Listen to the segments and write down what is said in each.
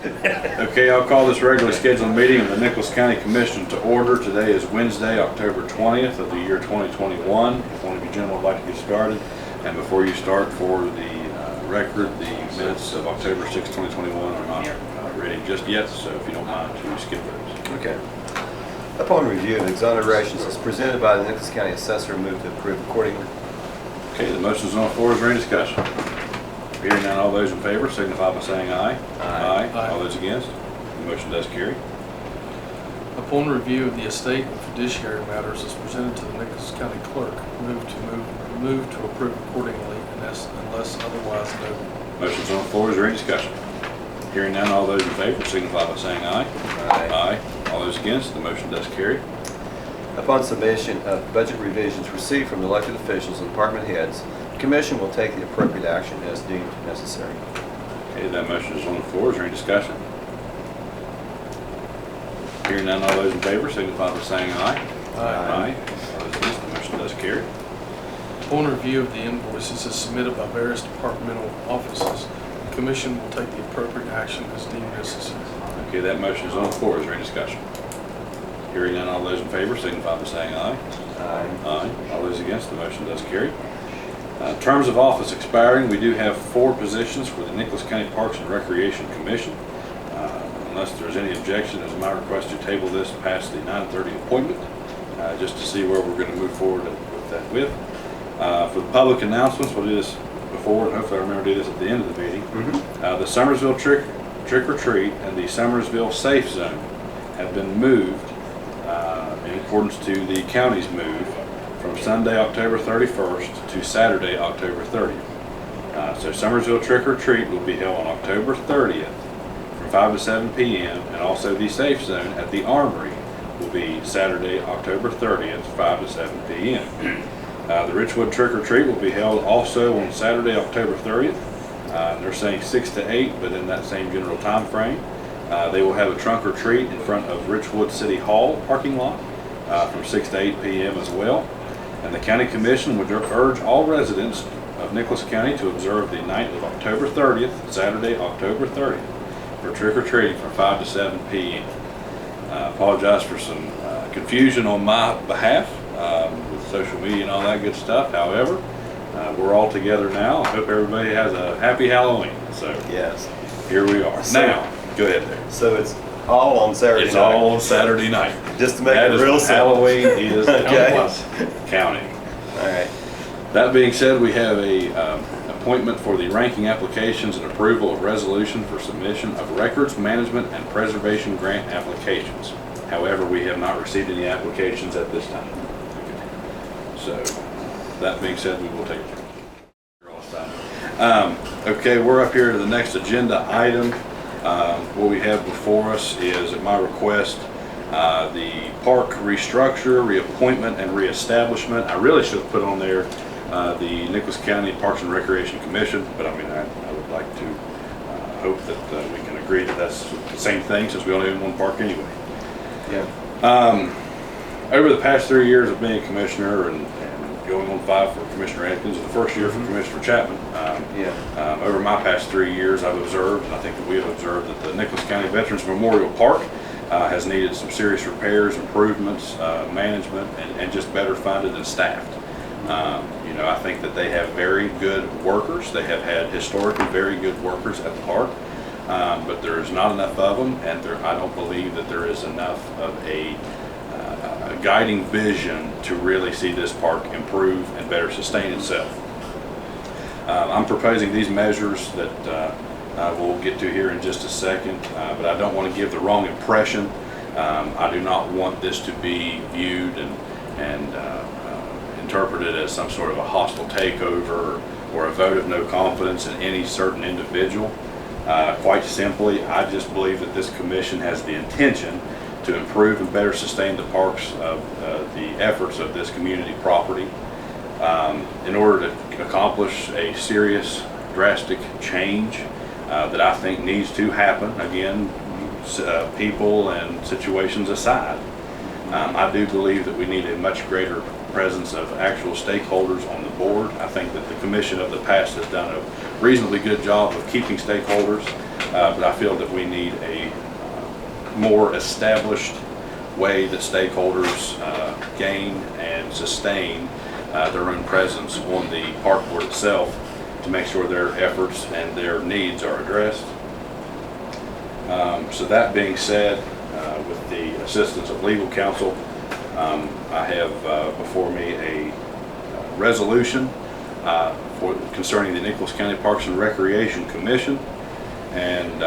Okay, I'll call this regularly scheduled meeting of the Nicholas County Commission to order. Today is Wednesday, October 20th of the year 2021. If one of you gentlemen would like to get started, and before you start, for the record, the minutes of October 6, 2021 are not ready just yet, so if you don't mind, please skip those. Okay. Upon review of exonerations as presented by the Nicholas County Assessor, move to approve accordingly. Okay, the motion is on the floor. Is there any discussion? Hearing none, all those in favor signify by saying aye. Aye. Aye. All those against? The motion does carry. Upon review of the estate and fiduciary matters as presented to the Nicholas County Clerk, move to approve accordingly unless otherwise noted. Motion's on the floor. Is there any discussion? Hearing none, all those in favor signify by saying aye. Aye. Aye. All those against? The motion does carry. Upon submission of budget revisions received from elected officials and department heads, the Commission will take the appropriate action as deemed necessary. Okay, that motion is on the floor. Is there any discussion? Hearing none, all those in favor signify by saying aye. Aye. All those against? The motion does carry. Upon review of the invoices as submitted by various departmental offices, the Commission will take the appropriate action as deemed necessary. Okay, that motion is on the floor. Is there any discussion? Hearing none, all those in favor signify by saying aye. Aye. Aye. All those against, the motion does carry. Terms of office expiring, we do have 4 positions for the Nicholas County Parks and Recreation Commission. Unless there's any objection, it's my request to table this past the 9:30 appointment, just to see where we're going to move forward with that with. For the public announcements, we'll do this before, and hopefully I remember to do this at the end of the meeting. The Summersville Trick or Treat and the Summersville Safe Zone have been moved in accordance to the county's move from Sunday, October 31st to Saturday, October 30th. So Summersville Trick or Treat will be held on October 30th from 5 to 7 p.m. and also the Safe Zone at the Armory will be Saturday, October 30th, 5 to 7 p.m. The Richwood Trick or Treat will be held also on Saturday, October 30th. They're saying 6 to 8, but in that same general time frame. They will have a trunk or treat in front of Richwood City Hall parking lot from 6 to 8 p.m. as well. And the County Commission would urge all residents of Nicholas County to observe the night of October 30th, Saturday, October 30th, for trick-or-treating from 5 to 7 p.m. Apologize for some confusion on my behalf with social media and all that good stuff. However, we're all together now. I hope everybody has a happy Halloween. So Yes. here we are. So- now, go ahead there. So it's all on Saturday It's night. all on Saturday night. Just to make That it is real what simple. Halloween is Okay. counting. All right. That being said, we have a appointment for the ranking applications and approval of resolution for submission of records management and preservation grant applications. However, we have not received any applications at this time. So, that being said, we will take okay, we're up here to the next agenda item. What we have before us is, at my request, the park restructure, reappointment, and reestablishment. I really should have put on there the Nicholas County Parks and Recreation Commission, but I mean, I would like to hope that we can agree that that's the same thing, since we only have one park anyway. Yeah. Over the past 3 years of being a commissioner and going on 5 for Commissioner Atkins, the first year for Commissioner Chapman, over my past 3 years, I've observed, and I think that we have observed, that the Nicholas County Veterans Memorial Park has needed some serious repairs, improvements, management, and just better funded and staffed. You know, I think that they have very good workers. They have had historically very good workers at the park, but there's not enough of them, and I don't believe that there is enough of a guiding vision to really see this park improve and better sustain itself. I'm proposing these measures that we'll get to here in just a second, but I don't want to give the wrong impression. I do not want this to be viewed and interpreted as some sort of a hostile takeover or a vote of no confidence in any certain individual. Quite simply, I just believe that this commission has the intention to improve and better sustain the parks of the efforts of this community property. In order to accomplish a serious, drastic change that I think needs to happen, again, people and situations aside, I do believe that we need a much greater presence of actual stakeholders on the board. I think that the commission of the past has done a reasonably good job of keeping stakeholders but I feel that we need a more established way that stakeholders gain and sustain their own presence on the park board itself to make sure their efforts and their needs are addressed. So that being said, with the assistance of legal counsel, I have before me a resolution concerning the Nicholas County Parks and Recreation Commission, and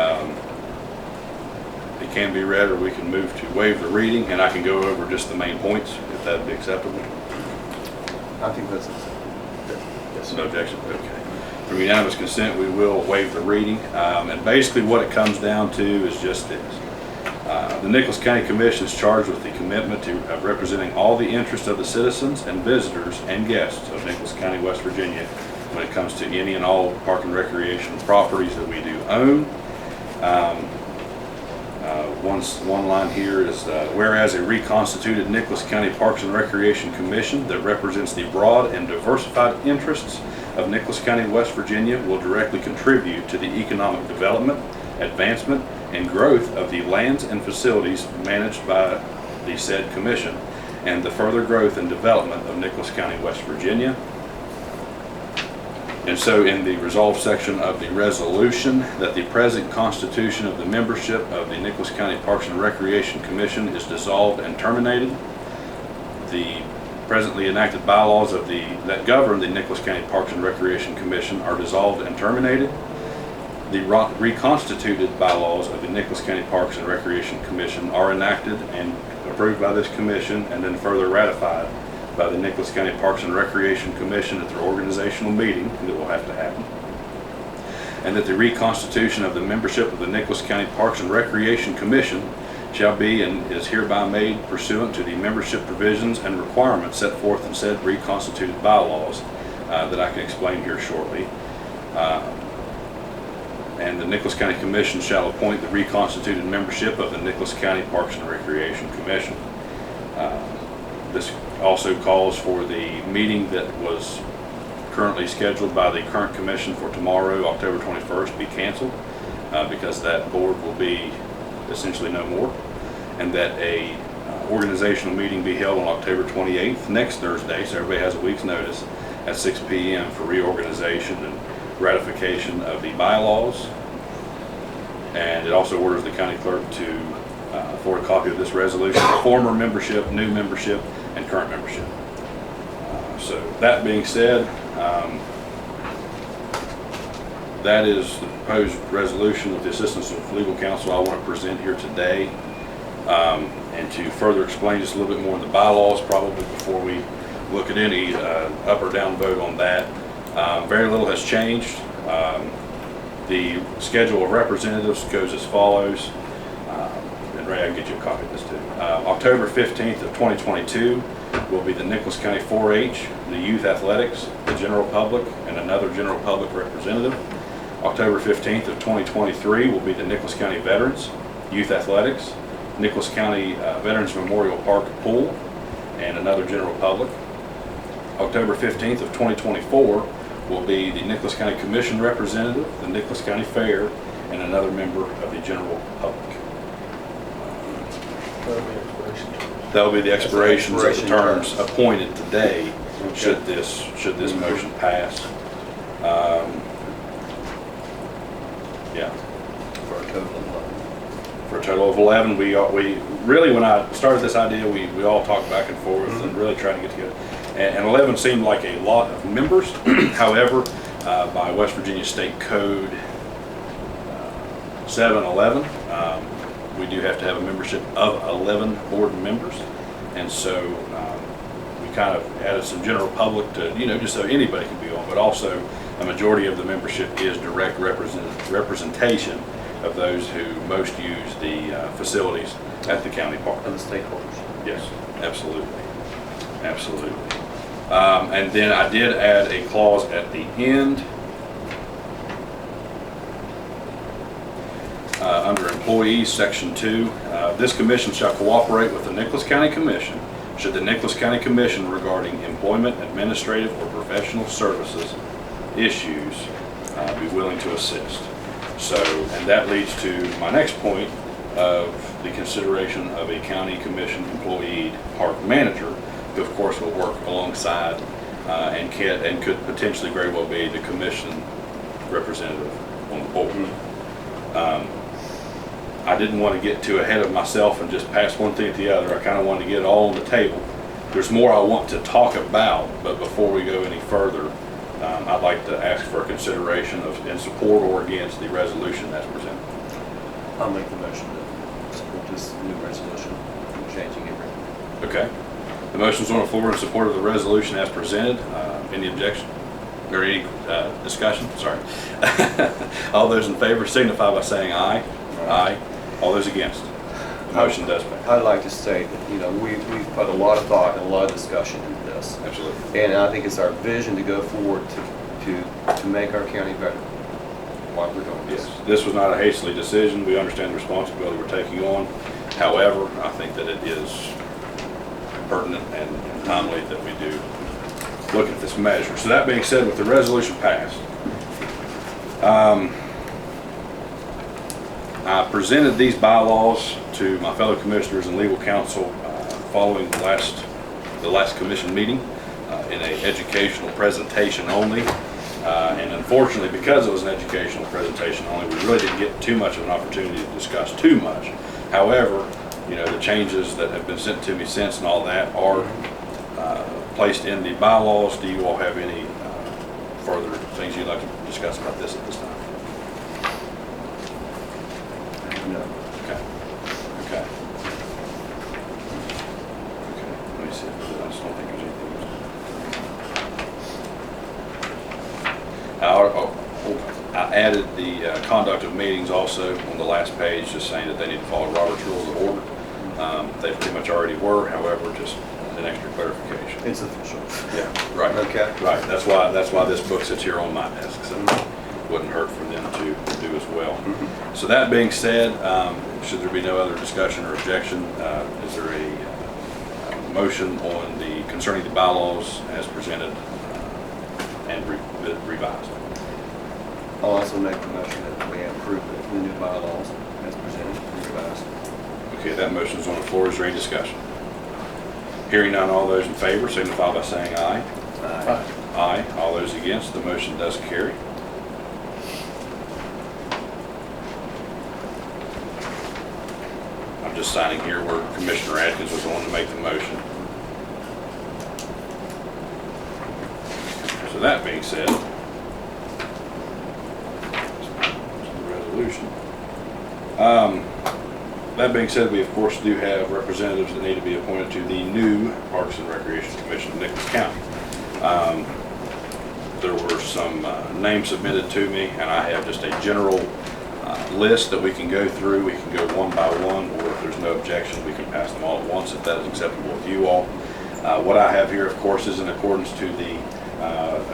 it can be read, or we can move to waive the reading, and I can go over just the main points if that would be acceptable. I think that's acceptable. Yes. No objection? Okay. For unanimous consent, we will waive the reading, and basically what it comes down to is just this. The Nicholas County Commission is charged with the commitment of representing all the interests of the citizens and visitors and guests of Nicholas County, West Virginia, when it comes to any and all park and recreation properties that we do own. One line here is, whereas a reconstituted Nicholas County Parks and Recreation Commission that represents the broad and diversified interests of Nicholas County, West Virginia, will directly contribute to the economic development, advancement, and growth of the lands and facilities managed by the said commission, and the further growth and development of Nicholas County, West Virginia. And so in the resolve section of the resolution, that the present constitution of the membership of the Nicholas County Parks and Recreation Commission is dissolved and terminated. The presently enacted bylaws that govern the Nicholas County Parks and Recreation Commission are dissolved and terminated. The reconstituted bylaws of the Nicholas County Parks and Recreation Commission are enacted and approved by this commission, and then further ratified by the Nicholas County Parks and Recreation Commission at their organizational meeting that will have to happen. And that the reconstitution of the membership of the Nicholas County Parks and Recreation Commission shall be and is hereby made pursuant to the membership provisions and requirements set forth in said reconstituted bylaws that I can explain here shortly. And the Nicholas County Commission shall appoint the reconstituted membership of the Nicholas County Parks and Recreation Commission. This also calls for the meeting that was currently scheduled by the current commission for tomorrow, October 21st, be canceled because that board will be essentially no more, and that a organizational meeting be held on October 28th, next Thursday, so everybody has a week's notice, at 6 p.m. for reorganization and ratification of the bylaws. And it also orders the county clerk to forward a copy of this resolution to former membership, new membership, and current membership. So that being said, that is the proposed resolution with the assistance of legal counsel I want to present here today. And to further explain just a little bit more on the bylaws, probably before we look at any up or down vote on that. Very little has changed. The schedule of representatives goes as follows. And Ray, I can get you a copy of this too. October 15th of 2022 will be the Nicholas County 4-H, the youth athletics, the general public, and another general public representative. October 15th of 2023 will be the Nicholas County Veterans, youth athletics, Nicholas County Veterans Memorial Park pool, and another general public. October 15th of 2024 will be the Nicholas County Commission representative, the Nicholas County Fair, and another member of the general public. That'll be the expirations of the terms appointed today, should this motion pass. Yeah. For a total of 11. For a total of 11. We really, when I started this idea, we all talked back and forth and really tried to get together. And 11 seemed like a lot of members. However, by West Virginia State Code 711, we do have to have a membership of 11 board members. And so we kind of added some general public to, just so anybody can be on, but also a majority of the membership is direct representation of those who most use the facilities at the county park. And the stakeholders. Yes, absolutely. Absolutely. And then I did add a clause at the end under employees, section 2. This commission shall cooperate with the Nicholas County Commission should the Nicholas County Commission regarding employment, administrative, or professional services issues be willing to assist. So, and that leads to my next point of the consideration of a county commission employee park manager, who of course will work alongside and could potentially very well be the commission representative on the board. I didn't want to get too ahead of myself and just pass one thing to the other. I kind of wanted to get it all on the table. There's more I want to talk about, but before we go any further, I'd like to ask for a consideration of in support or against the resolution that's presented. I'll make the motion to support this new resolution, changing everything. Okay. The motion's on the floor in support of the resolution as presented. Any objection? Or any discussion? Sorry. All those in favor signify by saying aye. Aye. All those against? The motion does pass. I'd like to say that, we've put a lot of thought and a lot of discussion into this. Absolutely. And I think it's our vision to go forward to make our county better while we're doing this. Yes. This was not a hastily decision. We understand the responsibility we're taking on. However, I think that it is pertinent and timely that we do look at this measure. So that being said, with the resolution passed, I presented these bylaws to my fellow commissioners and legal counsel following the last commission meeting in an educational presentation only. And unfortunately, because it was an educational presentation only, we really didn't get too much of an opportunity to discuss too much. However, the changes that have been sent to me since and all that are placed in the bylaws. Do you all have any further things you'd like to discuss about this at this time? No. Okay. Okay. Okay. Let me see. I just don't think there's anything else. I added the conduct of meetings also on the last page, just saying that they need to follow Robert's Rules of Order. They pretty much already were, however, just an extra clarification. It's official. Yeah, right. Okay. Right. That's why this book sits here on my desk. So it wouldn't hurt for them to do as well. Mm-hmm. So that being said, should there be no other discussion or objection, is there a motion on concerning the bylaws as presented and revised? I'll also make the motion that we approve the new bylaws as presented and revised. Okay, that motion is on the floor. Is there any discussion? Hearing none, all those in favor signify by saying aye. Aye. Aye. All those against, the motion does carry. I'm just signing here where Commissioner Atkins was the one to make the motion. So that being said, resolution. That being said, we of course do have representatives that need to be appointed to the new Parks and Recreation Commission of Nicholas County. There were some names submitted to me, and I have just a general list that we can go through. We can go one by one, or if there's no objection, we can pass them all at once if that is acceptable with you all. What I have here, of course, is in accordance to the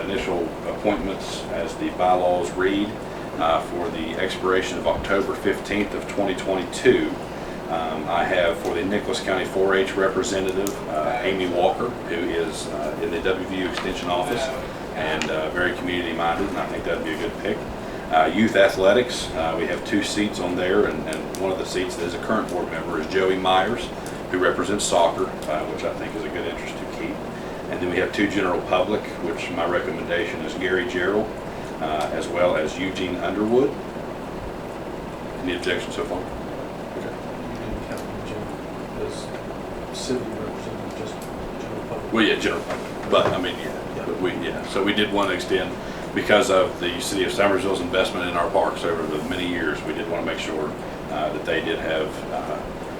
initial appointments as the bylaws read for the expiration of October 15th of 2022. I have for the Nicholas County 4-H representative, Amy Walker, who is in the WVU Extension Office and very community minded, and I think that would be a good pick. Youth Athletics, we have 2 seats on there, and one of the seats that is a current board member is Joey Myers, who represents soccer, which I think is a good interest to keep. And then we have 2 general public, which my recommendation is Gary Gerald, as well as Eugene Underwood. Any objections so far? Okay. You didn't count Jim as city representative, just general public. Well, yeah, general public, but I mean, so we did want to extend, because of the city of Summersville's investment in our parks over the many years, we did want to make sure that they did have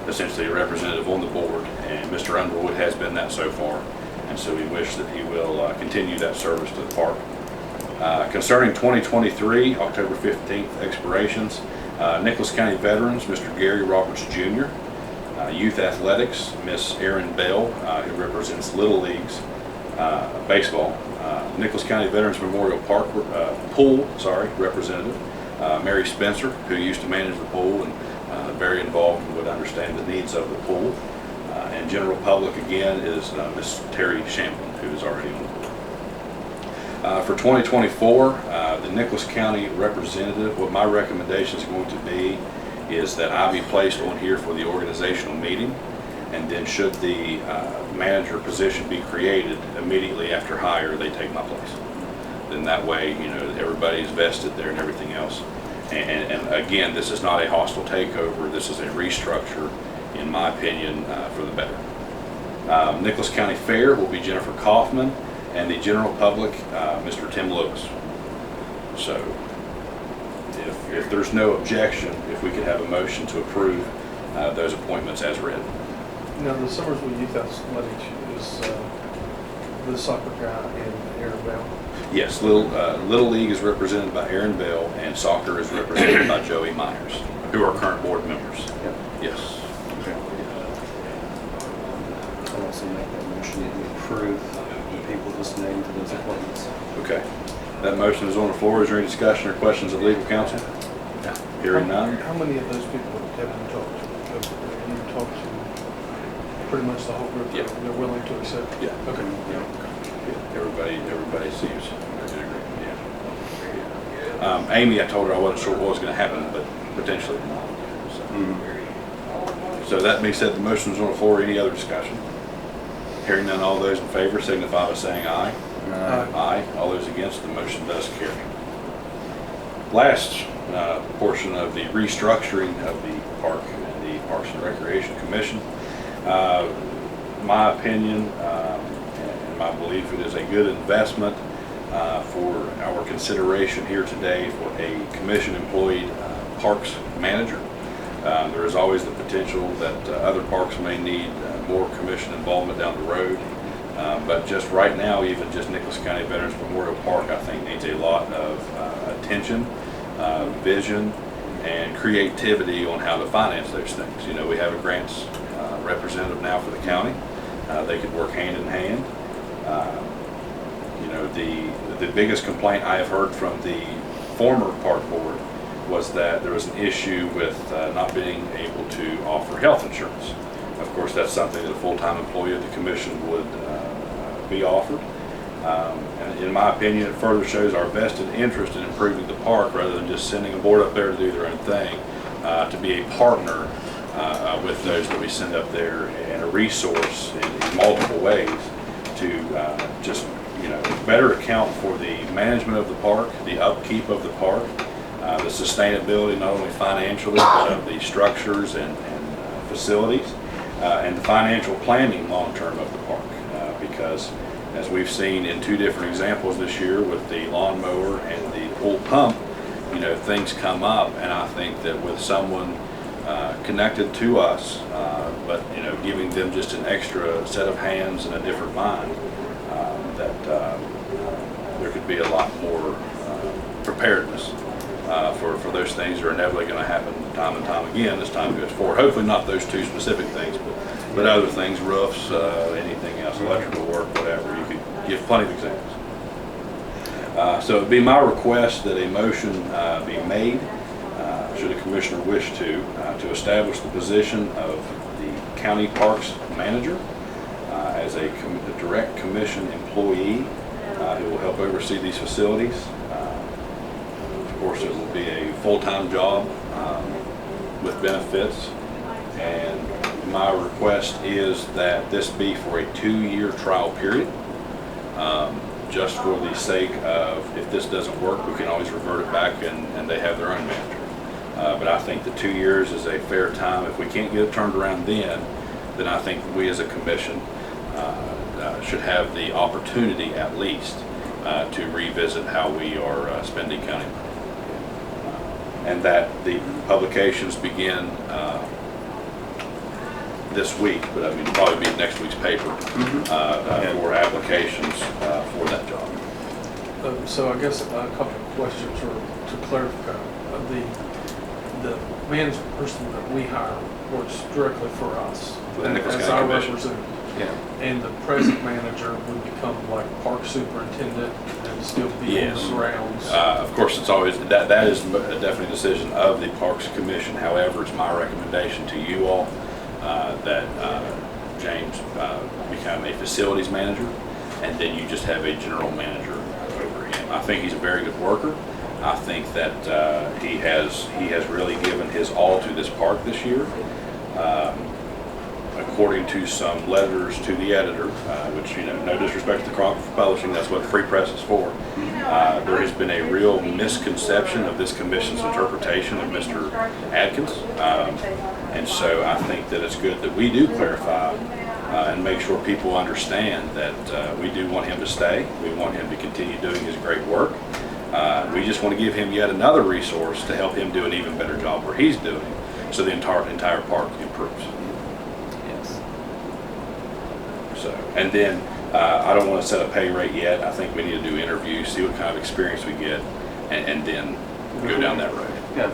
essentially a representative on the board, and Mr. Underwood has been that so far, and so we wish that he will continue that service to the park. Concerning 2023, October 15th expirations, Nicholas County Veterans, Mr. Gary Roberts Jr., Youth Athletics, Miss Erin Bell, who represents Little Leagues baseball, Nicholas County Veterans Memorial Park pool representative, Mary Spencer, who used to manage the pool and very involved and would understand the needs of the pool, and general public again is Miss Terry Champlin, who is already on the board. For 2024, the Nicholas County representative, what my recommendation is going to be is that I be placed on here for the organizational meeting, and then should the manager position be created immediately after hire, they take my place. Then that way, you know, everybody's vested there and everything else. And again, this is not a hostile takeover. This is a restructure, in my opinion, for the better. Nicholas County Fair will be Jennifer Kaufman, and the general public, Mr. Tim Lewis. So if there's no objection, if we could have a motion to approve those appointments as read. Now, the Summersville Youth Athletics is the soccer guy in Aaron Bell. Yes, Little League is represented by Aaron Bell, and soccer is represented by Joey Myers, who are current board members. Yep. Yes. Okay. I'll also make that motion that we approve the people just named to those appointments. Okay. That motion is on the floor. Is there any discussion or questions of legal counsel? Hearing none. How many of those people have you talked to? Have you talked to pretty much the whole group? Yeah. They're willing to accept? Yeah. Okay. Yeah. Everybody seems. Yeah. Amy, I told her I wasn't sure what was going to happen, but potentially not. So that being said, the motion is on the floor. Any other discussion? Hearing none, all those in favor signify by saying aye. Aye. Aye. All those against, the motion does carry. Last portion of the restructuring of the park and the Parks and Recreation Commission. My opinion and my belief, it is a good investment for our consideration here today for a commission-employed parks manager. There is always the potential that other parks may need more commission involvement down the road. But just right now, even just Nicholas County Veterans Memorial Park, I think needs a lot of attention, vision, and creativity on how to finance those things. You know, we have a grants representative now for the county. They could work hand in hand. You know, the biggest complaint I have heard from the former park board was that there was an issue with not being able to offer health insurance. Of course, that's something that a full-time employee of the commission would be offered. And in my opinion, it further shows our vested interest in improving the park rather than just sending a board up there to do their own thing, to be a partner with those that we send up there and a resource in multiple ways to just, you know, better account for the management of the park, the upkeep of the park, the sustainability not only financially but of the structures and facilities, and the financial planning long-term of the park. Because as we've seen in two different examples this year with the lawnmower and the pool pump, you know, things come up, and I think that with someone connected to us, but, you know, giving them just an extra set of hands and a different mind, that there could be a lot more preparedness for those things that are inevitably going to happen time and time again as time goes forward. Hopefully not those two specific things, but other things, roofs, anything else, electrical work, whatever. You could give plenty of examples. So it would be my request that a motion be made, should a commissioner wish to establish the position of the county parks manager as a direct commission employee who will help oversee these facilities. Of course, it will be a full-time job with benefits, and my request is that this be for a 2-year trial period, just for the sake of, if this doesn't work, we can always revert it back and they have their own manager. But I think the 2 years is a fair time. If we can't get it turned around then I think we as a commission should have the opportunity at least to revisit how we are spending county money. And that the publications begin this week, but I mean probably be next week's paper for applications for that job. So I guess a couple of questions or to clarify. The management person that we hire works directly for us as our representative. Yeah. And the present manager would become like park superintendent and still be on the grounds. Of course, it's always that is definitely a decision of the Parks Commission. However, it's my recommendation to you all that James become a facilities manager, and then you just have a general manager over I think he's a very good worker. I think that he has really given his all to this park this year. According to some letters to the editor, which, no disrespect to Crawford Publishing, that's what the Free Press is for. There has been a real misconception of this commission's interpretation of Mr. Adkins. And so I think that it's good that we do clarify and make sure people understand that we do want him to stay. We want him to continue doing his great work. We just want to give him yet another resource to help him do an even better job where he's doing, so the entire park improves. Yes. So, and then I don't want to set a pay rate yet. I think we need to do interviews, see what kind of experience we get, and then go down that road. Yeah.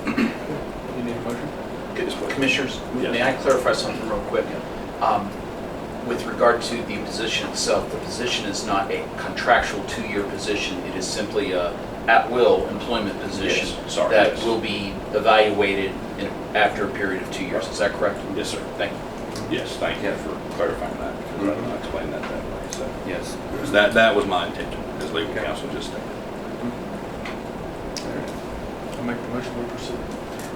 You need a motion? Yes, please. Commissioners, Yes. may I clarify something real quick? With regard to the position itself, the position is not a contractual two-year position. It is simply a at-will employment position Yes, sorry, that yes. will be evaluated after a period of 2 years. Is that correct? Yes, sir. Thank you. Yes, thank you for clarifying that, because I didn't explain that way. So Yes. that was my intention, as legal counsel just stated. I'll make the motion, we proceed.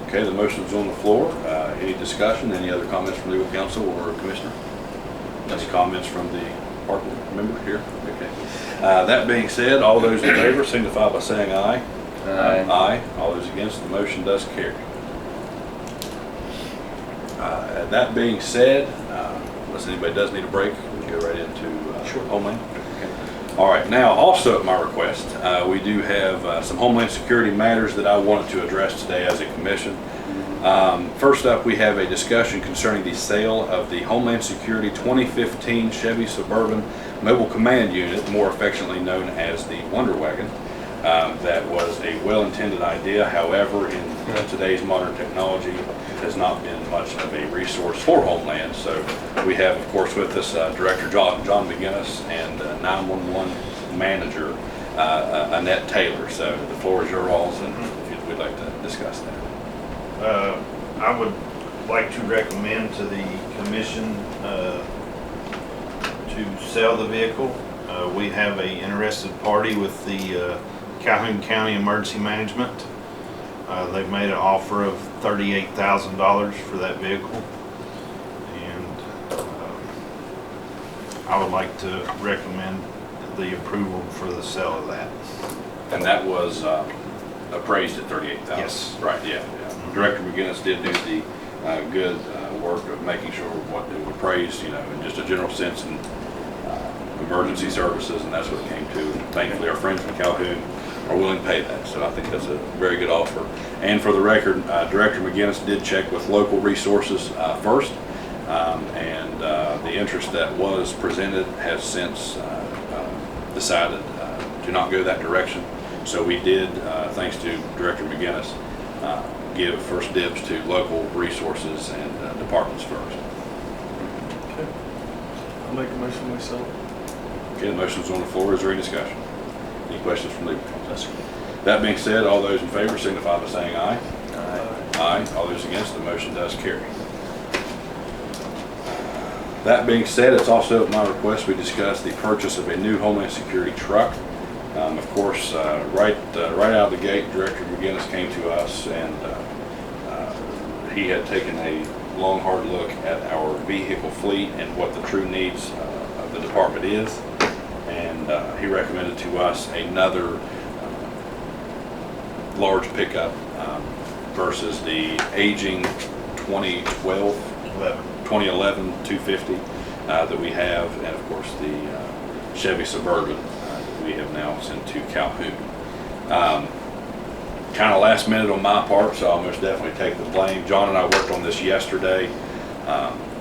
Okay, the motion's on the floor. Any discussion? Any other comments from legal counsel or commissioner? Any comments from the park member here? Okay. That being said, all those in favor signify by saying aye. Aye. Aye. All those against, the motion does carry. That being said, unless anybody does need a break, we can go right into Homeland. Okay. All right. Now, also at my request, we do have some Homeland Security matters that I wanted to address today as a commission. First up, we have a discussion concerning the sale of the Homeland Security 2015 Chevy Suburban Mobile Command Unit, more affectionately known as the Wonder Wagon. That was a well-intended idea. However, in today's modern technology, it has not been much of a resource for Homeland. So we have, of course, with us Director John McGinnis and 911 Manager Annette Taylor. So the floor is your all's, and if we'd like to discuss that. I would like to recommend to the commission to sell the vehicle. We have a interested party with the Calhoun County Emergency Management. They've made an offer of $38,000 for that vehicle. And I would like to recommend the approval for the sale of that. And that was appraised at $38,000. Yes. Right. Yeah. Director McGinnis did do the good work of making sure what it was appraised, in just a general sense, in emergency services, and that's what it came to. And thankfully, our friends from Calhoun are willing to pay that, so I think that's a very good offer. And for the record, Director McGinnis did check with local resources first, and the interest that was presented has since decided to not go that direction. So we did, thanks to Director McGinnis, give first dibs to local resources and departments first. Okay. I'll make a motion, we sell it. Okay, the motion's on the floor. Is there any discussion? Any questions from legal counsel? Yes, sir. That being said, all those in favor signify by saying aye. Aye. Aye. All those against, the motion does carry. That being said, it's also at my request we discuss the purchase of a new Homeland Security truck. Of course, right out of the gate, Director McGinnis came to us, and he had taken a long, hard look at our vehicle fleet and what the true needs of the department is, and he recommended to us another large pickup versus the aging 2011 250 that we have, and of course the Chevy Suburban we have now sent to Calhoun. Kind of last minute on my part, so I'll most definitely take the blame. John and I worked on this yesterday.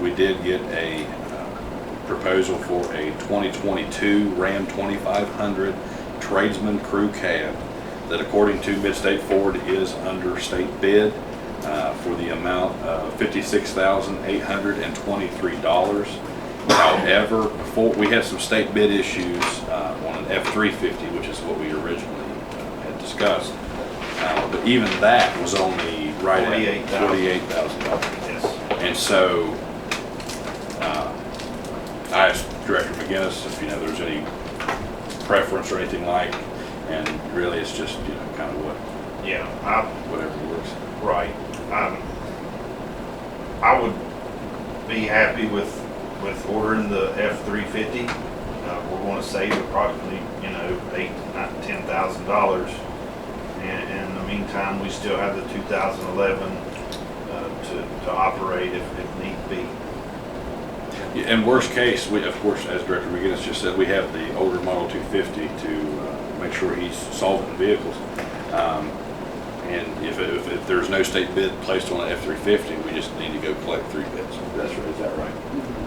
We did get a proposal for a 2022 Ram 2500 Tradesman Crew Cab that, according to Midstate Ford, is under state bid for the amount of $56,823. However, before we had some state bid issues on an F-350, which is what we originally had discussed. But even that was only right at $48,000. Yes. And so I asked Director McGinnis if there's any preference or anything like, and really it's just, kind of Yeah, whatever works. right. I would be happy with ordering the F-350. We're going to save approximately, $10,000. And in the meantime, we still have the 2011 to operate if need be. Yeah, in worst case, we, of course, as Director McGinnis just said, we have the older Model 250 to make sure he's solvent vehicles. And if there's no state bid placed on the F-350, we just need to go collect 3 bids. That's right, is that right?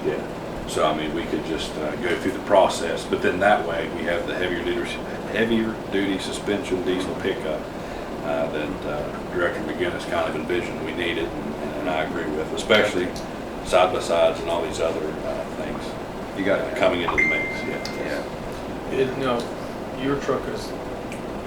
Yeah. So, I mean, we could just go through the process, but then that way we have the heavier duty suspension diesel pickup that Director McGinnis kind of envisioned we needed, and I agree with, especially side-by-sides and all these other things You got it. coming into the mix. Yeah. Your truck is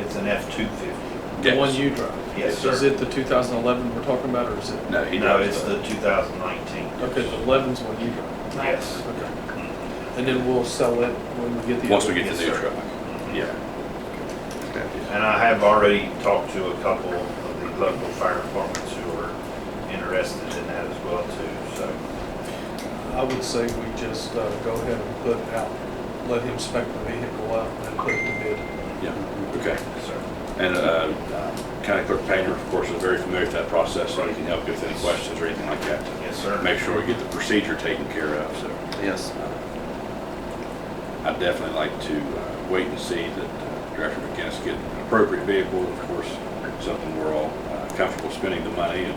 It's an F-250. the one you drive? Yes, Is sir. it the 2011 we're talking about, or is it? No, he No, does. it's the 2019. Okay, the 11's one you drive. Yes. Okay. And then we'll sell it when we get the. Once we other- get the Yes, new sir. truck. Yeah. Okay. And I have already talked to a couple of the local fire departments who are interested in that as well too, so. I would say we just go ahead and put out, let him spec the vehicle out and put it to bid. Yeah. Okay. So, And County Clerk Painter, of course, is very familiar with that process, so he can help you with any questions or anything like that. yes, sir. Make sure we get the procedure taken care of. So Yes. I'd definitely like to wait and see that Director McGinnis get an appropriate vehicle. Of course, something we're all comfortable spending the money and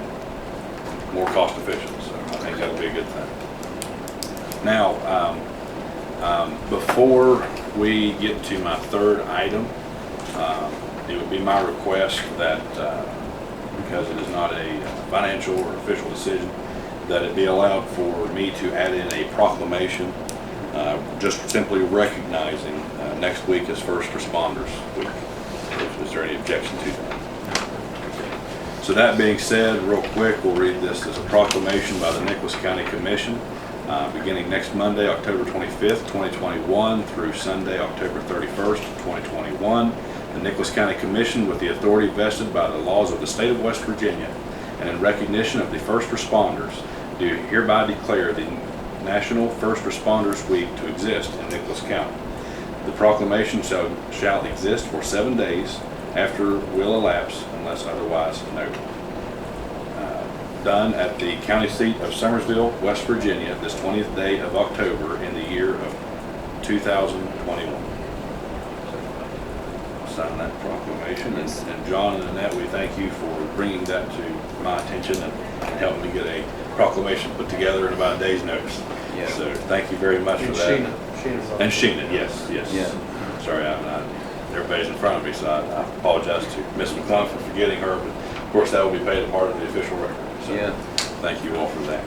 more cost efficient. So I think that'll be a good thing. Now, before we get to my third item, it would be my request that, because it is not a financial or official decision, that it be allowed for me to add in a proclamation, just simply recognizing next week as First Responders Week. Is there any objection to that? So that being said, real quick, we'll read this as a proclamation by the Nicholas County Commission, beginning next Monday, October 25th, 2021 through Sunday, October 31st, 2021. The Nicholas County Commission, with the authority vested by the laws of the state of West Virginia and in recognition of the first responders, do hereby declare the National First Responders Week to exist in Nicholas County. The proclamation shall exist for 7 days after will elapse unless otherwise noted. Done at the county seat of Summersville, West Virginia, this 20th day of October in the year of 2021. Sign that proclamation. Yes. And John and Annette, we thank you for bringing that to my attention and helping me get a proclamation put together in about a day's notice. Yeah. So thank you very much for And that. Sheena's on. And Sheena, yes. Yeah. Sorry, everybody's in front of me, so I apologize to Ms. McClung for forgetting her, but of course that will be paid a part of the official record. So Yeah. thank you all for that.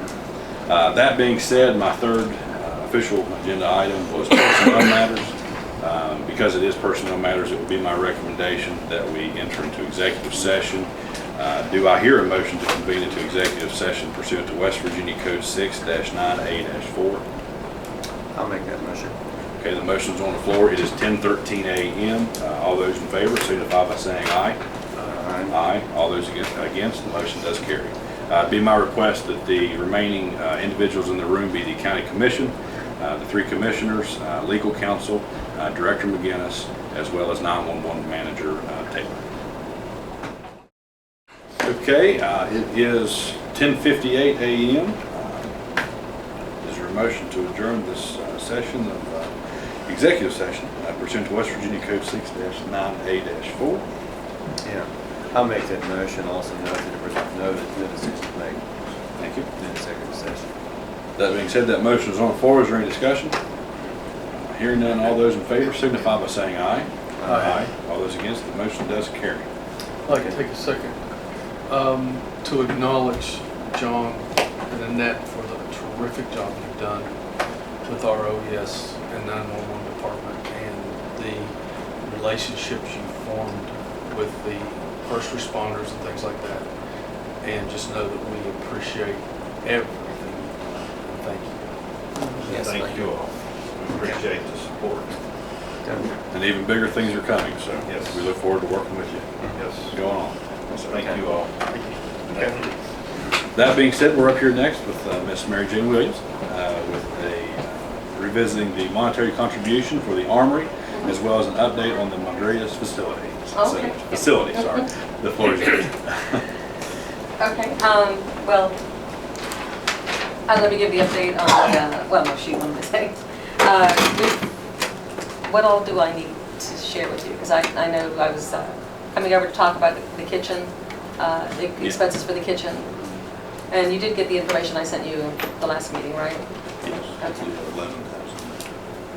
That being said, my third official agenda item was personnel matters. Because it is personnel matters, it would be my recommendation that we enter into executive session. Do I hear a motion to convene into executive session pursuant to West Virginia Code 6-9A-4? I'll make that motion. Okay, the motion's on the floor. It is 10:13 a.m. All those in favor signify by saying aye. Aye. Aye. All those against, the motion does carry. It'd be my request that the remaining individuals in the room be the county commission, the 3 commissioners, legal counsel, Director McGinnis, as well as 911 manager Taylor. Okay, it is 10:58 a.m. Is there a motion to adjourn this session of executive session pursuant to West Virginia Code 6-9A-4? Yeah. I'll make that motion. Also note that there was no decision made Thank you. in executive session. That being said, that motion is on the floor. Is there any discussion? Hearing none, all those in favor signify by saying aye. Aye. All those against, the motion does carry. I'd like to take a second to acknowledge John and Annette for the terrific job you've done with our OES and 911 department and the relationships you formed with the first responders and things like that. And just know that we appreciate everything you've done. And thank you. Yes, Thank you all. We appreciate the support. And even bigger things are coming, so Yes. we look forward to working with you. Yes. Going on. So, Thank you all. Okay. That being said, we're up here next with Miss Mary Jane Williams with revisiting the monetary contribution for the Armory, as well as an update on the Mondrea's facility. Okay. Facility, sorry. The floor is yours. Okay, well, let me give the update on the, well, no, shoot, what am I saying? What all do I need to share with you? Because I know I was coming over to talk about the kitchen, the expenses for the kitchen. And you did get the information I sent you the last meeting, right? Yes, that's Okay. 11,000,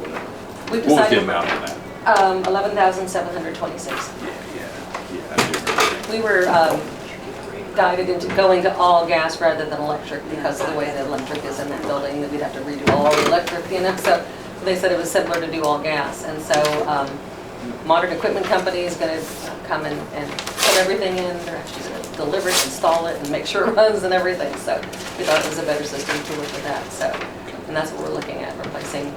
whatever. We've What was the decided, amount on that? 11,726. I do remember. We were guided into going to all gas rather than electric because of the way the electric is in that building, that we'd have to redo all the electric, you know, so they said it was simpler to do all gas. And so Modern Equipment Company is going to come and put everything in. They're actually going to deliver it, install it, and make sure it runs and everything. So we thought it was a better system to work with that. So, and that's what we're looking at, replacing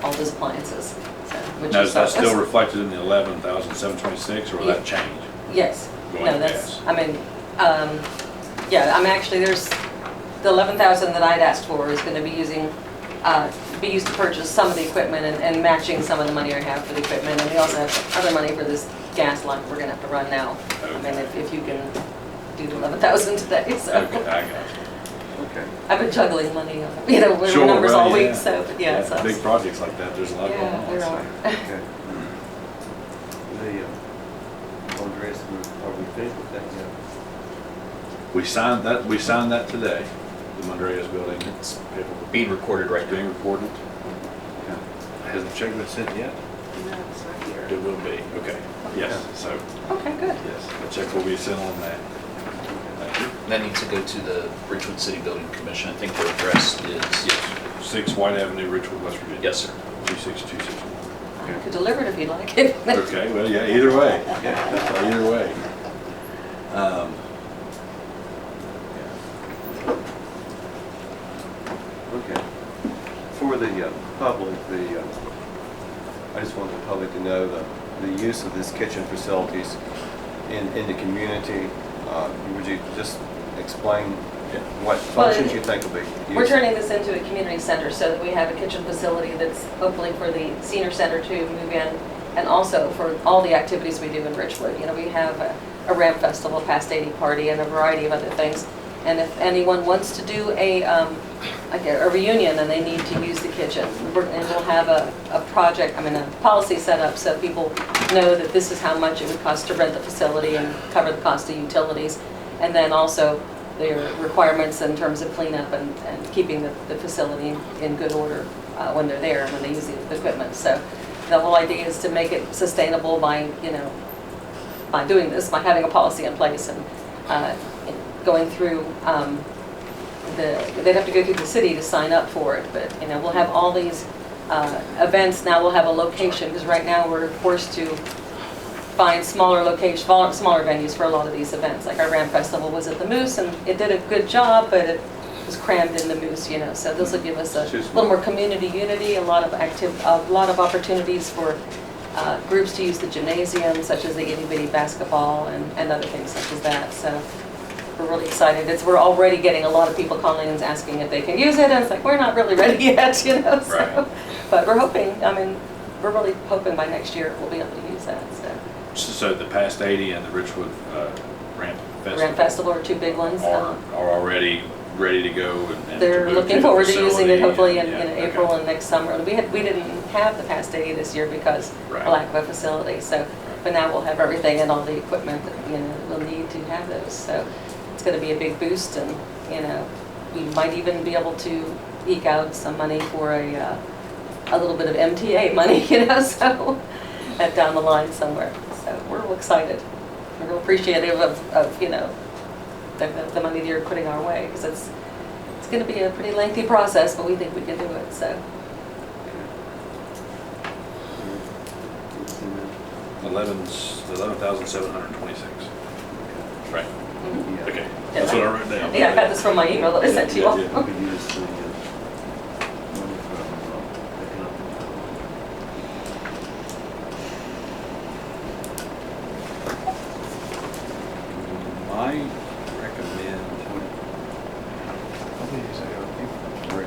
all those appliances. So, which Now, is that still reflected in the 11,726, or will that change? Yes. Going No, to that's, gas? I mean, yeah, I'm actually, there's, the 11,000 that I'd asked for is gonna be used to purchase some of the equipment and matching some of the money I have for the equipment. And we also have other money for this gas line we're gonna have to run now. I mean, if you can do the 11,000 today, so. Okay, I got you. Okay. I've been juggling money, you know, with Sure, numbers well, all week, yeah. so, but yeah, so. Big projects like that, there's a lot going Yeah, on. there so. are. Okay. The, Andreas, are we finished with that yet? We signed that today, the Mondrea's building. It's Paperwork. being recorded right It's now. being recorded. Hasn't the check been sent yet? No, it's not here. It will be, okay. Yes, so, Okay, good. yes, the check will be sent on that. Thank you. That needs to go to the Richwood City Building Commission. I think their address is, Yes, 6 White Avenue, Richwood, West Virginia. yes, sir. 26261. I could deliver it if you'd like it. Okay, well, yeah, either way. Either way. Okay. For the public, I just want the public to know the use of this kitchen facilities in the community. Would you just explain what functions you think will be used? We're turning this into a community center so that we have a kitchen facility that's hopefully for the senior center to move in, and also for all the activities we do in Richwood. You know, we have a Ram Festival, Past 80 party, and a variety of other things. And if anyone wants to do like a reunion and they need to use the kitchen, and we'll have a project, a policy set up so people know that this is how much it would cost to rent the facility and cover the cost of utilities. And then also their requirements in terms of cleanup and keeping the facility in good order when they're there, when they use the equipment. So the whole idea is to make it sustainable by, by doing this, by having a policy in place and going through, they'd have to go through the city to sign up for it, but we'll have all these events. Now we'll have a location, because right now we're forced to find smaller venues for a lot of these events. Like our Ram Festival was at the Moose, and it did a good job, but it was crammed in the Moose, so this will give us a little more community unity, a lot of opportunities for groups to use the gymnasium, such as the itty bitty basketball and other things such as that. So we're really excited. We're already getting a lot of people calling and asking if they can use it, and it's like, we're not really ready yet, so. Right. But we're hoping, we're really hoping by next year we'll be able to use that, so. So the Past 80 and the Richwood Ramp Festival. Ramp Festival are two big ones. Are already ready to go and They're to move looking the forward to using facility it hopefully in and- yeah, April okay. and next summer. We didn't have the Past 80 this year because Right. of lack of a facility, so, but now we'll have everything and all the equipment that, we'll need to have those. So it's gonna be a big boost, and, we might even be able to eke out some money for a little bit of MTA money, so, down the line somewhere. So we're real excited. We're real appreciative of the money that you're putting our way, because it's going to be a pretty lengthy process, but we think we can do it, so. 11,726. Right. Mhm. Okay. Yeah. That's what I wrote down. Yeah, I got this from my email that I sent to you all. Yeah, yeah. We could use the money from economic use ARP. Or-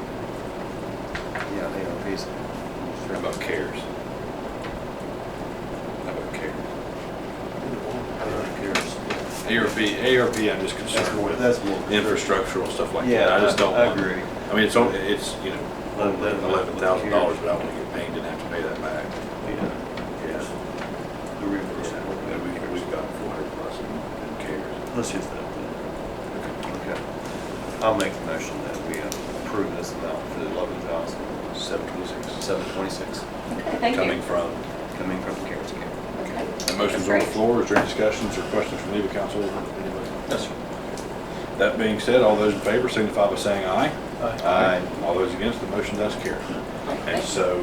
Yeah, ARP's. How about CARES? How about CARES? ARP, I'm just concerned with That's more. infrastructural stuff like that. Yeah, I just don't I want. agree. I mean, it's, you know, $11,000, but I don't want to get paid, didn't have to pay that back. Yeah. Yeah. The reimbursement. Yeah, we've got 400 plus in CARES. Let's use that then. Okay. I'll make the motion that we approve this amount for the 11,000. 726. 726, Okay, thank you. Coming from, coming from the CARES account. Okay. the motion's on the floor. Is there any discussions or questions from legal counsel? Anybody? Yes, sir. That being said, all those in favor signify by saying aye. Aye. All those against, the motion does carry. And so,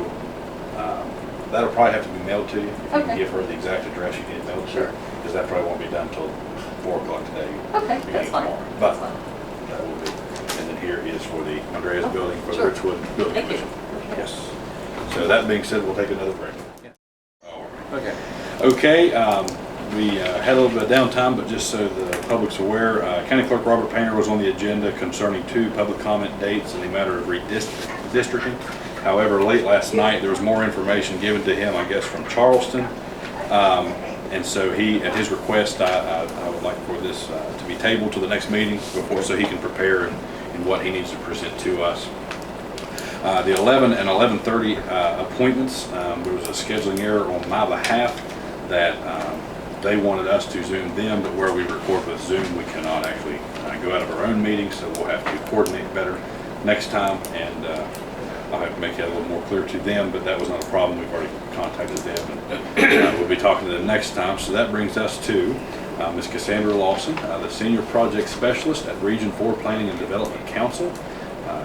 that'll probably have to be mailed to you. If you can Okay. give her the exact address you need it mailed to, Sure. because that probably won't be done until 4 o'clock today. Okay, beginning that's fine. tomorrow. That's But fine. that will be, and then here is for the Andreas Oh, building, for the sure. Richwood Building Thank you. Commission. Yes. So that being said, we'll take another break. Okay. Okay, we had a little bit of downtime, but just so the public's aware, County Clerk Robert Painter was on the agenda concerning 2 public comment dates in the matter of redistricting. However, late last night, there was more information given to him, I guess, from Charleston. And so he, at his request, I would like for this to be tabled to the next meeting before, so he can prepare in what he needs to present to us. The 11 and 11:30 appointments, there was a scheduling error on my behalf that they wanted us to Zoom them, but where we record with Zoom, we cannot actually go out of our own meeting, so we'll have to coordinate better next time, and I'll have to make that a little more clear to them, but that was not a problem. We've already contacted them, and we'll be talking to them next time. So that brings us to Ms. Cassandra Lawson, the Senior Project Specialist at Region 4 Planning and Development Council.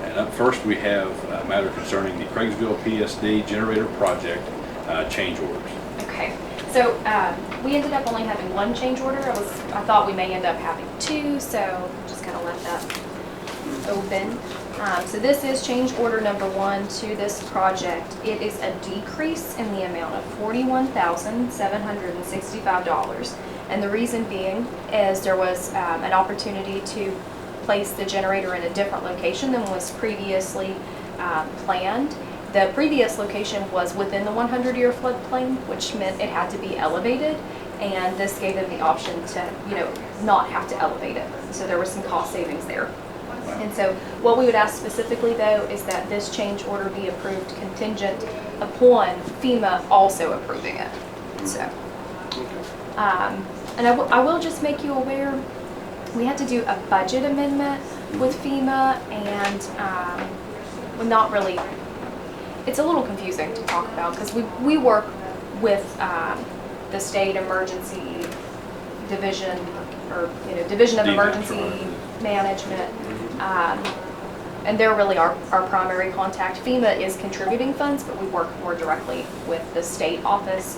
And up first, we have a matter concerning the Craigsville PSD generator project change orders. Okay, so we ended up only having 1 change order. I thought we may end up having 2, so just kind of left that open. So this is change order number 1 to this project. It is a decrease in the amount of $41,765. And the reason being is there was an opportunity to place the generator in a different location than was previously planned. The previous location was within the 100-year floodplain, which meant it had to be elevated, and this gave them the option to, not have to elevate it. So there was some cost savings there. And so what we would ask specifically, though, is that this change order be approved contingent upon FEMA also approving it. So, and I will just make you aware, we had to do a budget amendment with FEMA, and well, not really, it's a little confusing to talk about because we work with the state emergency division, or division of emergency management, and they're really our primary contact. FEMA is contributing funds, but we work more directly with the state office.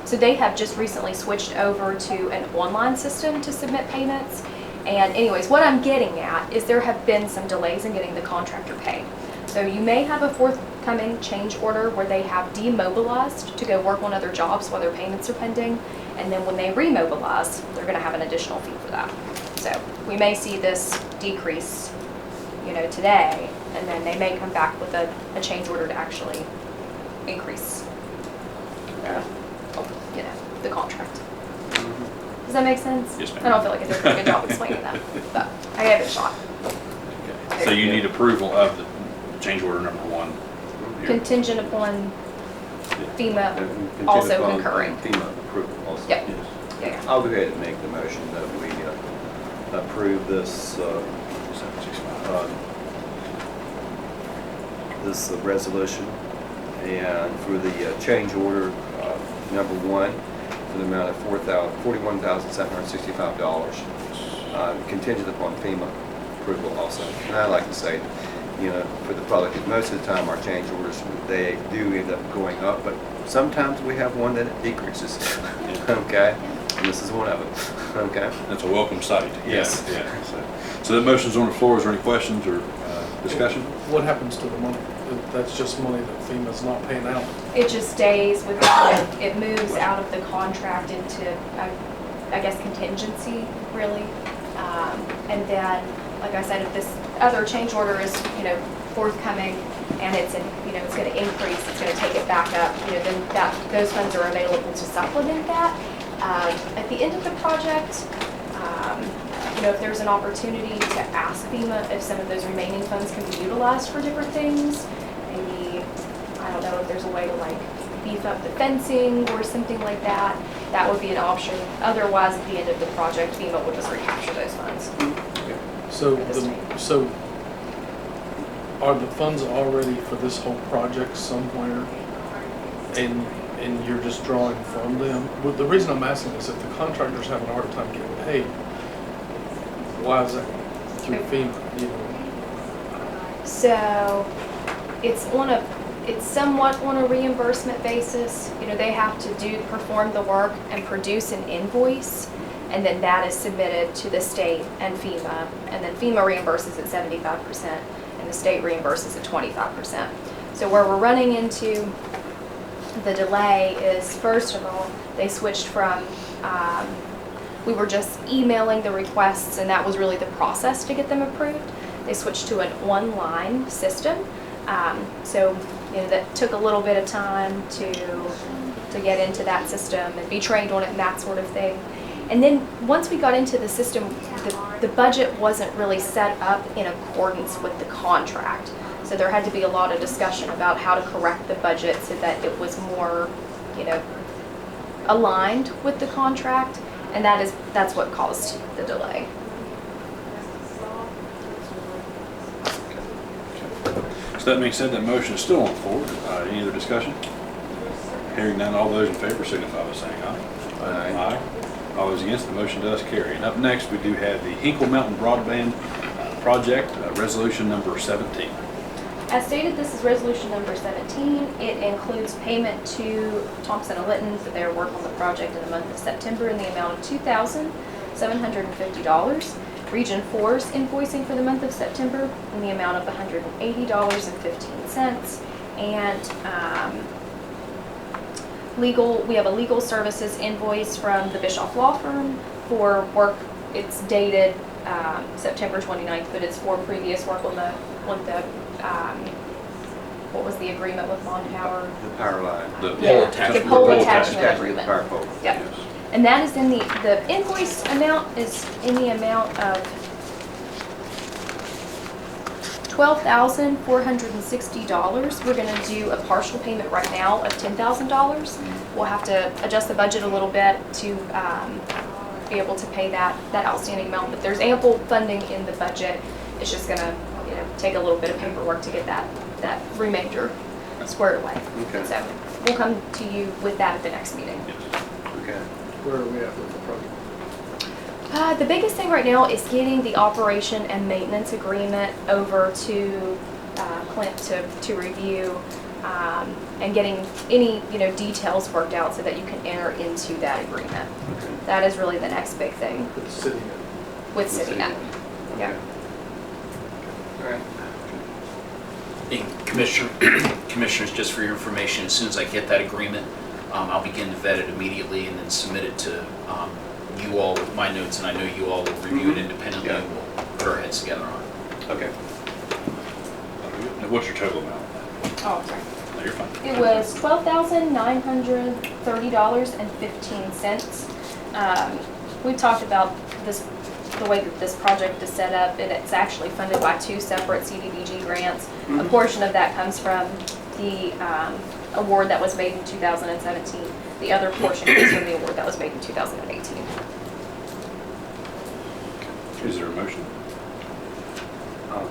So they have just recently switched over to an online system to submit payments. And anyways, what I'm getting at is there have been some delays in getting the contractor paid. So you may have a forthcoming change order where they have demobilized to go work on other jobs while their payments are pending. And then when they remobilize, they're going to have an additional fee for that. So we may see this decrease, today, and then they may come back with a change order to actually increase, the contract. Does that make sense? Yes, ma'am. I don't feel like I did a pretty good job explaining that, but I gave it a shot. Okay. So you need approval of the change order number 1. here. Contingent upon FEMA Contingent also upon concurring. FEMA approval also. Yep. Yes. Yeah. I'll go ahead and make the motion that we approve this, 765. this resolution, and for the change order number 1 for the amount of $41,765, contingent upon FEMA approval also. And I'd like to say, for the public, most of the time our change orders, they do end up going up, but sometimes we have one that decreases, okay? And this is one of them, okay? That's a welcome sight. Yes. Yeah. So the motion's on the floor. Is there any questions or discussion? What happens to the money? That's just money that FEMA's not paying out. It just stays with, it moves out of the contract into, I guess, contingency, really. And then, like I said, if this other change order is, forthcoming and it's going to increase, it's going to take it back up, then those funds are available to supplement that. At the end of the project, if there's an opportunity to ask FEMA if some of those remaining funds can be utilized for different things, maybe, I don't know if there's a way to like beef up the fencing or something like that, that would be an option. Otherwise, at the end of the project, FEMA would just recapture those funds. So are the funds already for this whole project somewhere, and you're just drawing from them? Well, the reason I'm asking is if the contractor's having a hard time getting paid, why is that through FEMA? So it's somewhat on a reimbursement basis. They have to perform the work and produce an invoice, and then that is submitted to the state and FEMA, and then FEMA reimburses at 75%, and the state reimburses at 25%. So where we're running into the delay is, first of all, they switched from, we were just emailing the requests, and that was really the process to get them approved. They switched to an online system. So that took a little bit of time to get into that system and be trained on it and that sort of thing. And then once we got into the system, the budget wasn't really set up in accordance with the contract. So there had to be a lot of discussion about how to correct the budget so that it was more, aligned with the contract, and that's what caused the delay. So that being said, that motion is still on the floor. Any other discussion? Hearing none, all those in favor signify by saying aye. Aye. All those against, the motion does carry. And up next, we do have the Hinkle Mountain Broadband Project, resolution number 17. As stated, this is resolution number 17. It includes payment to Thompson & Litton for their work on the project in the month of September in the amount of $2,750. Region 4's invoicing for the month of September in the amount of $180.15. And we have a legal services invoice from the Bischoff Law Firm for work. It's dated September 29th, but it's for previous work on the what was the agreement with Mon Power? The power line. The pole attachment agreement. Power pole. Yep. And that is in the invoice amount is in the amount of $12,460. We're going to do a partial payment right now of $10,000. We'll have to adjust the budget a little bit to be able to pay that outstanding amount, but there's ample funding in the budget. It's just going to take a little bit of paperwork to get that remainder squared away. Okay. So we'll come to you with that at the next meeting. Okay. Where are we at with the project? The biggest thing right now is getting the operation and maintenance agreement over to Clint to review, and getting any details worked out so that you can enter into that agreement. Okay. That is really the next big thing With the city? with CityNet. Yeah. All right. And Commissioners, just for your information, as soon as I get that agreement, I'll begin to vet it immediately and then submit it to you all with my notes, and I know you all will review it independently, Yeah. and we'll put our heads together on it. Okay. Now, what's your total amount? Oh, sorry. No, you're fine. It was $12,930.15. We talked about the way that this project is set up, and it's actually funded by two separate CDBG grants. A portion of that comes from the award that was made in 2017. The other portion comes from the award that was made in 2018. Is there a motion? I'll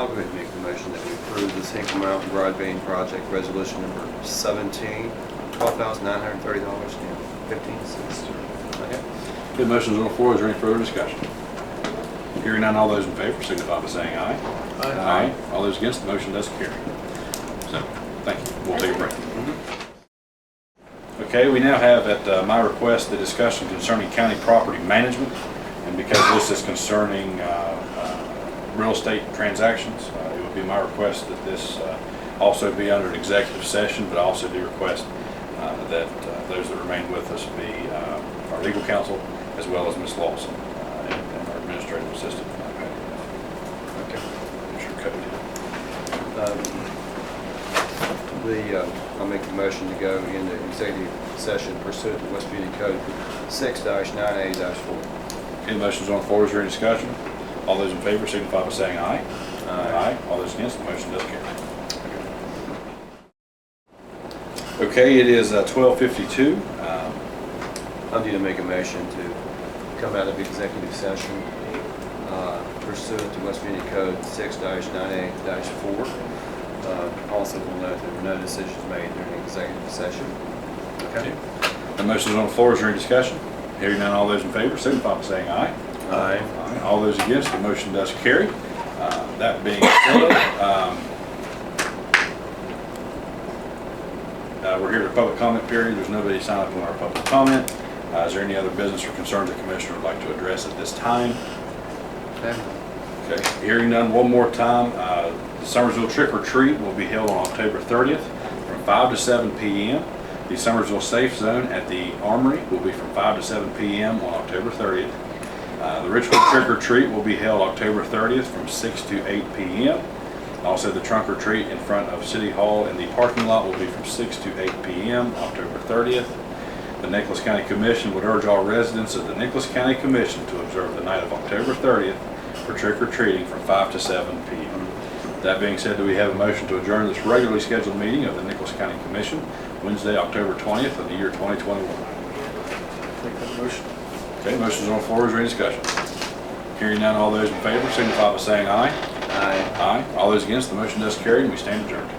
go ahead and make the motion that we approve this Hinkle Mountain Broadband Project Resolution number 17, $12,930.15. Okay. Good, motion's on the floor. Is there any further discussion? Hearing none, all those in favor signify by saying aye. Aye. All those against, the motion does carry. So, thank you. We'll take a break. Okay, we now have at my request the discussion concerning county property management. And because this is concerning real estate transactions, it would be my request that this also be under an executive session, but I also do request that those that remain with us be our legal counsel, as well as Ms. Lawson and our administrative assistant. I'll make the motion to go into executive session pursuant to West Virginia Code 6-9A-4. Any motions on the floor, is there any discussion? All those in favor signify by saying aye. Aye. All those against, the motion does carry. Okay, it is 12:52. I need to make a motion to come out of executive session pursuant to West Virginia Code 6-9A-4. Also, we'll note there were no decisions made during executive session. Okay. The motion is on the floor, is there any discussion? Hearing none, all those in favor signify by saying aye. Aye. All those against, the motion does carry. That being said, we're here to public comment period. There's nobody signed up on our public comment. Is there any other business or concerns the commissioner would like to address at this time? Okay, hearing none, one more time. The Summersville Trick or Treat will be held on October 30th from 5 to 7 p.m. The Summersville Safe Zone at the Armory will be from 5 to 7 p.m. on October 30th. The Richwood Trick or Treat will be held October 30th from 6 to 8 p.m. Also, the Trunk or Treat in front of City Hall in the parking lot will be from 6 to 8 p.m. October 30th. The Nicholas County Commission would urge all residents of the Nicholas County Commission to observe the night of October 30th for trick or treating from 5 to 7 p.m. That being said, do we have a motion to adjourn this regularly scheduled meeting of the Nicholas County Commission Wednesday, October 20th of the year 2021? Make that motion. Okay, motion's on the floor, is there any discussion? Hearing none, all those in favor signify by saying aye. Aye. Aye. All those against, the motion does carry and we stand adjourned.